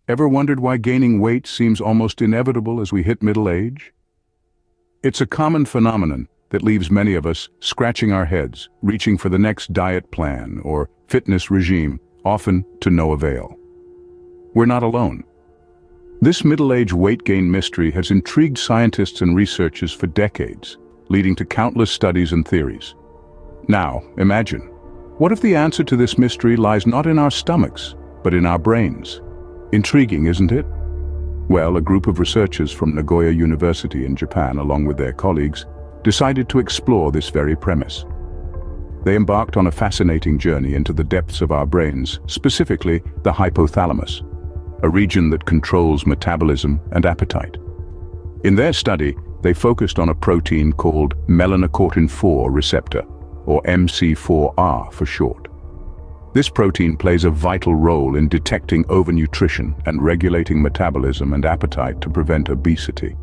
Ever wondered why gaining weight seems almost inevitable as we hit middle age? It's a common phenomenon that leaves many of us scratching our heads, reaching for the next diet plan or fitness regime, often to no avail. We're not alone. This middle-age weight gain mystery has intrigued scientists and researchers for decades, leading to countless studies and theories. Now, imagine, what if the answer to this mystery lies not in our stomachs, but in our brains? Intriguing, isn't it? Well, a group of researchers from Nagoya University in Japan, along with their colleagues, decided to explore this very premise. They embarked on a fascinating journey into the depths of our brains, specifically the hypothalamus, a region that controls metabolism and appetite. In their study, they focused on a protein called melanocortin 4 receptor, or MC4R for short. This protein plays a vital role in detecting overnutrition and regulating metabolism and appetite to prevent obesity.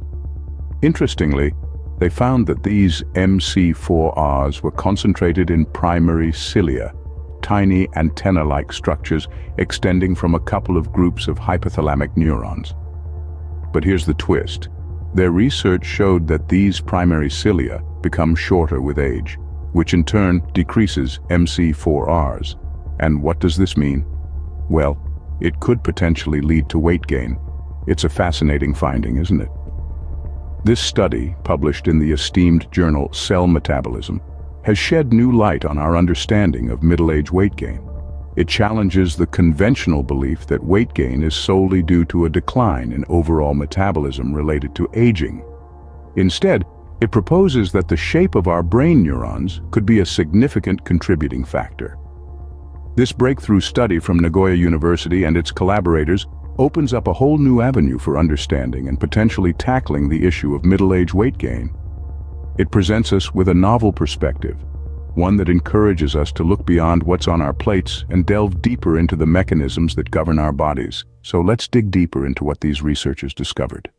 Interestingly, they found that these MC4Rs were concentrated in primary cilia, tiny antenna-like structures extending from a couple of groups of hypothalamic neurons. But here's the twist. Their research showed that these primary cilia become shorter with age, which in turn decreases MC4Rs. And what does this mean? Well, it could potentially lead to weight gain. It's a fascinating finding, isn't it? This study, published in the esteemed journal Cell Metabolism, has shed new light on our understanding of middle-age weight gain. It challenges the conventional belief that weight gain is solely due to a decline in overall metabolism related to aging. Instead, it proposes that the shape of our brain neurons could be a significant contributing factor. This breakthrough study from Nagoya University and its collaborators opens up a whole new avenue for understanding and potentially tackling the issue of middle-age weight gain. It presents us with a novel perspective, one that encourages us to look beyond what's on our plates and delve deeper into the mechanisms that govern our bodies. So let's dig deeper into what these researchers discovered.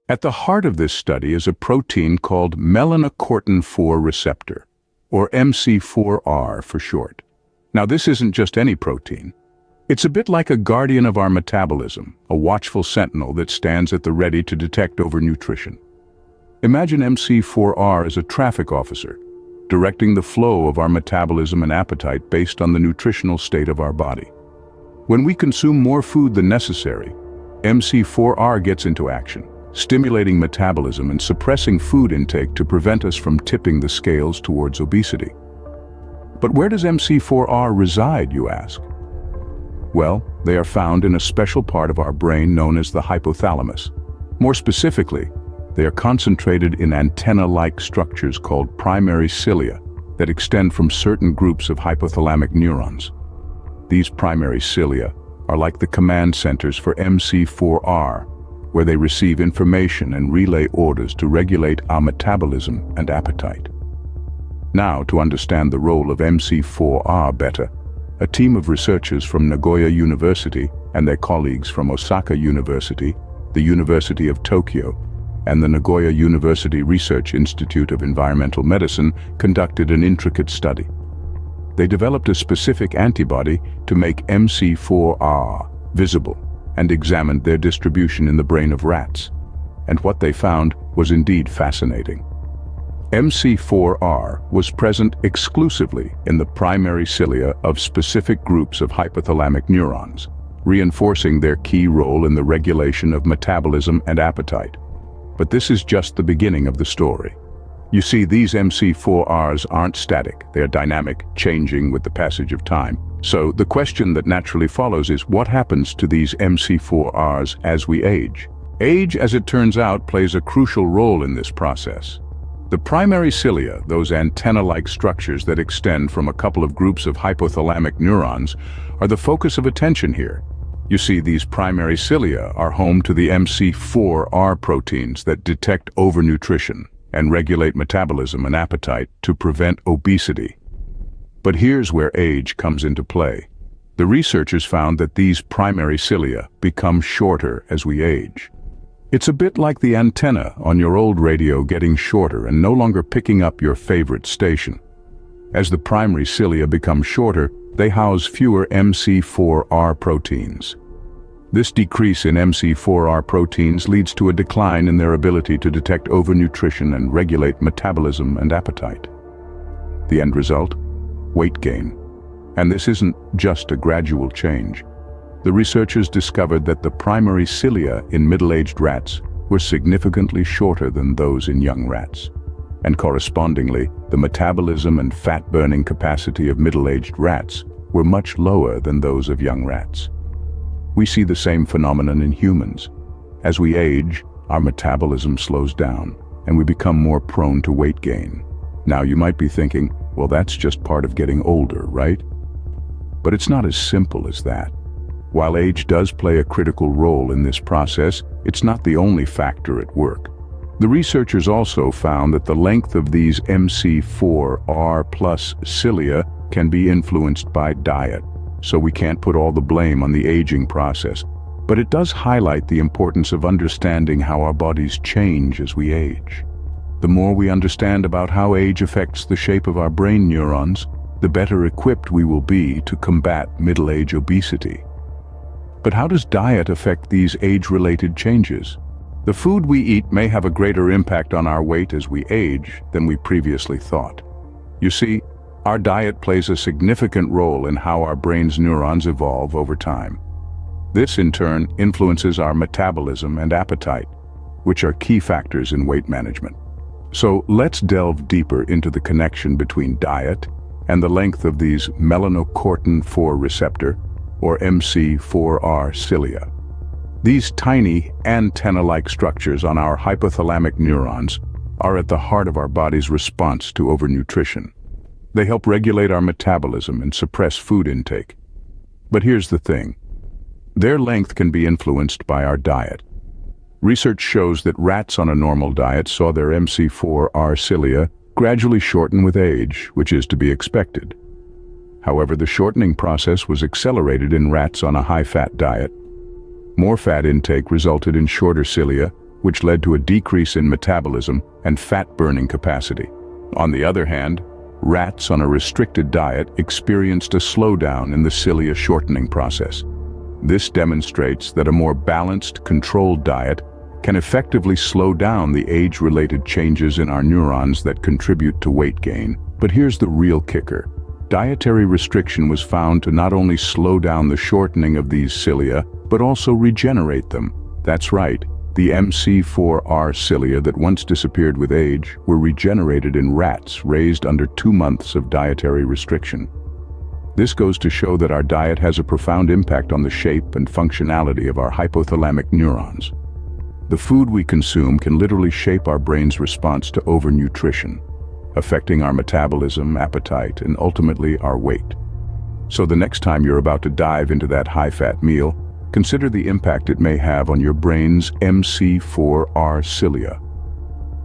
At the heart of this study is a protein called melanocortin 4 receptor, or MC4R for short. Now, this isn't just any protein. It's a bit like a guardian of our metabolism, a watchful sentinel that stands at the ready to detect overnutrition. Imagine MC4R as a traffic officer, directing the flow of our metabolism and appetite based on the nutritional state of our body. When we consume more food than necessary, MC4R gets into action, stimulating metabolism and suppressing food intake to prevent us from tipping the scales towards obesity. But where does MC4R reside, you ask? Well, they are found in a special part of our brain known as the hypothalamus. More specifically, they are concentrated in antenna-like structures called primary cilia that extend from certain groups of hypothalamic neurons. These primary cilia are like the command centers for MC4R, where they receive information and relay orders to regulate our metabolism and appetite. Now, to understand the role of MC4R better, a team of researchers from Nagoya University and their colleagues from Osaka University, the University of Tokyo, and the Nagoya University Research Institute of Environmental Medicine conducted an intricate study. They developed a specific antibody to make MC4R visible and examined their distribution in the brain of rats. And what they found was indeed fascinating. MC4R was present exclusively in the primary cilia of specific groups of hypothalamic neurons, reinforcing their key role in the regulation of metabolism and appetite. But this is just the beginning of the story. You see, these MC4Rs aren't static, they are dynamic, changing with the passage of time. So the question that naturally follows is, what happens to these MC4Rs as we age? Age, as it turns out, plays a crucial role in this process. The primary cilia, those antenna-like structures that extend from a couple of groups of hypothalamic neurons, are the focus of attention here. You see, these primary cilia are home to the MC4R proteins that detect overnutrition and regulate metabolism and appetite to prevent obesity. But here's where age comes into play. The researchers found that these primary cilia become shorter as we age. It's a bit like the antenna on your old radio getting shorter and no longer picking up your favorite station. As the primary cilia become shorter, they house fewer MC4R proteins. This decrease in MC4R proteins leads to a decline in their ability to detect overnutrition and regulate metabolism and appetite. The end result? Weight gain. And this isn't just a gradual change. The researchers discovered that the primary cilia in middle-aged rats were significantly shorter than those in young rats. And correspondingly, the metabolism and fat-burning capacity of middle-aged rats were much lower than those of young rats. We see the same phenomenon in humans. As we age, our metabolism slows down, and we become more prone to weight gain. Now you might be thinking, well, that's just part of getting older, right? But it's not as simple as that. While age does play a critical role in this process, it's not the only factor at work. The researchers also found that the length of these MC4R plus cilia can be influenced by diet, so we can't put all the blame on the aging process. But it does highlight the importance of understanding how our bodies change as we age. The more we understand about how age affects the shape of our brain neurons, the better equipped we will be to combat middle-age obesity. But how does diet affect these age-related changes? The food we eat may have a greater impact on our weight as we age than we previously thought. You see, our diet plays a significant role in how our brain's neurons evolve over time. This, in turn, influences our metabolism and appetite, which are key factors in weight management. So let's delve deeper into the connection between diet and the length of these melanocortin 4 receptor, or MC4R cilia. These tiny antenna-like structures on our hypothalamic neurons are at the heart of our body's response to overnutrition. They help regulate our metabolism and suppress food intake. But here's the thing. Their length can be influenced by our diet. Research shows that rats on a normal diet saw their MC4R cilia gradually shorten with age, which is to be expected. However, the shortening process was accelerated in rats on a high-fat diet. More fat intake resulted in shorter cilia, which led to a decrease in metabolism and fat-burning capacity. On the other hand, rats on a restricted diet experienced a slowdown in the cilia shortening process. This demonstrates that a more balanced, controlled diet can effectively slow down the age-related changes in our neurons that contribute to weight gain. But here's the real kicker. Dietary restriction was found to not only slow down the shortening of these cilia, but also regenerate them. That's right, the MC4R cilia that once disappeared with age were regenerated in rats raised under 2 months of dietary restriction. This goes to show that our diet has a profound impact on the shape and functionality of our hypothalamic neurons. The food we consume can literally shape our brain's response to overnutrition, affecting our metabolism, appetite, and ultimately our weight. So the next time you're about to dive into that high-fat meal, consider the impact it may have on your brain's MC4R cilia.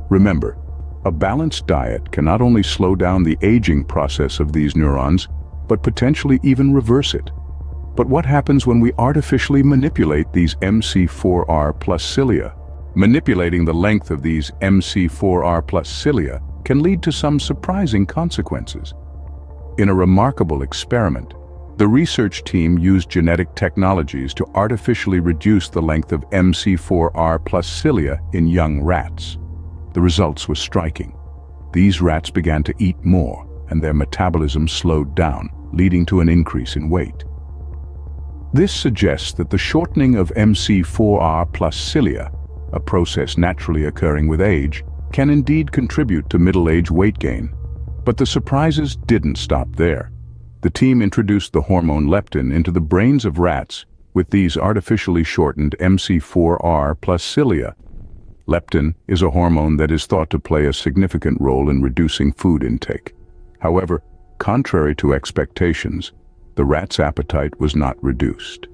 Remember, a balanced diet can not only slow down the aging process of these neurons, but potentially even reverse it. But what happens when we artificially manipulate these MC4R plus cilia? Manipulating the length of these MC4R plus cilia can lead to some surprising consequences. In a remarkable experiment, the research team used genetic technologies to artificially reduce the length of MC4R plus cilia in young rats. The results were striking. These rats began to eat more, and their metabolism slowed down, leading to an increase in weight. This suggests that the shortening of MC4R plus cilia, a process naturally occurring with age, can indeed contribute to middle-age weight gain. But the surprises didn't stop there. The team introduced the hormone leptin into the brains of rats with these artificially shortened MC4R plus cilia. Leptin is a hormone that is thought to play a significant role in reducing food intake. However, contrary to expectations, the rat's appetite was not reduced.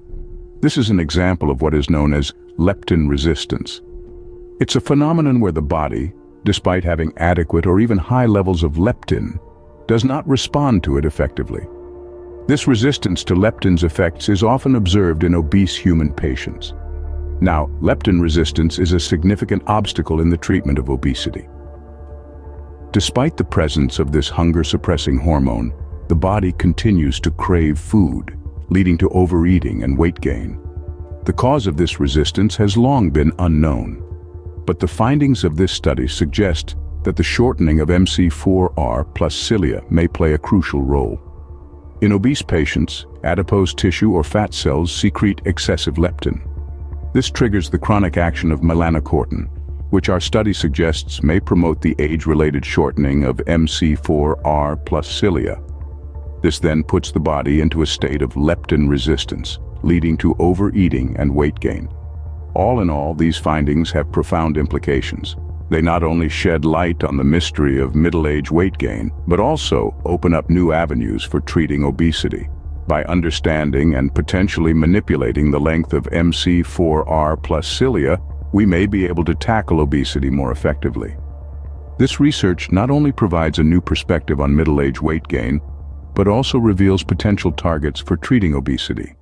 This is an example of what is known as leptin resistance. It's a phenomenon where the body, despite having adequate or even high levels of leptin, does not respond to it effectively. This resistance to leptin's effects is often observed in obese human patients. Now, leptin resistance is a significant obstacle in the treatment of obesity. Despite the presence of this hunger-suppressing hormone, the body continues to crave food, leading to overeating and weight gain. The cause of this resistance has long been unknown, but the findings of this study suggest that the shortening of MC4R plus cilia may play a crucial role. In obese patients, adipose tissue or fat cells secrete excessive leptin. This triggers the chronic action of melanocortin, which our study suggests may promote the age-related shortening of MC4R plus cilia. This then puts the body into a state of leptin resistance, leading to overeating and weight gain. All in all, these findings have profound implications. They not only shed light on the mystery of middle-age weight gain, but also open up new avenues for treating obesity. By understanding and potentially manipulating the length of MC4R plus cilia, we may be able to tackle obesity more effectively. This research not only provides a new perspective on middle-age weight gain, but also reveals potential targets for treating obesity.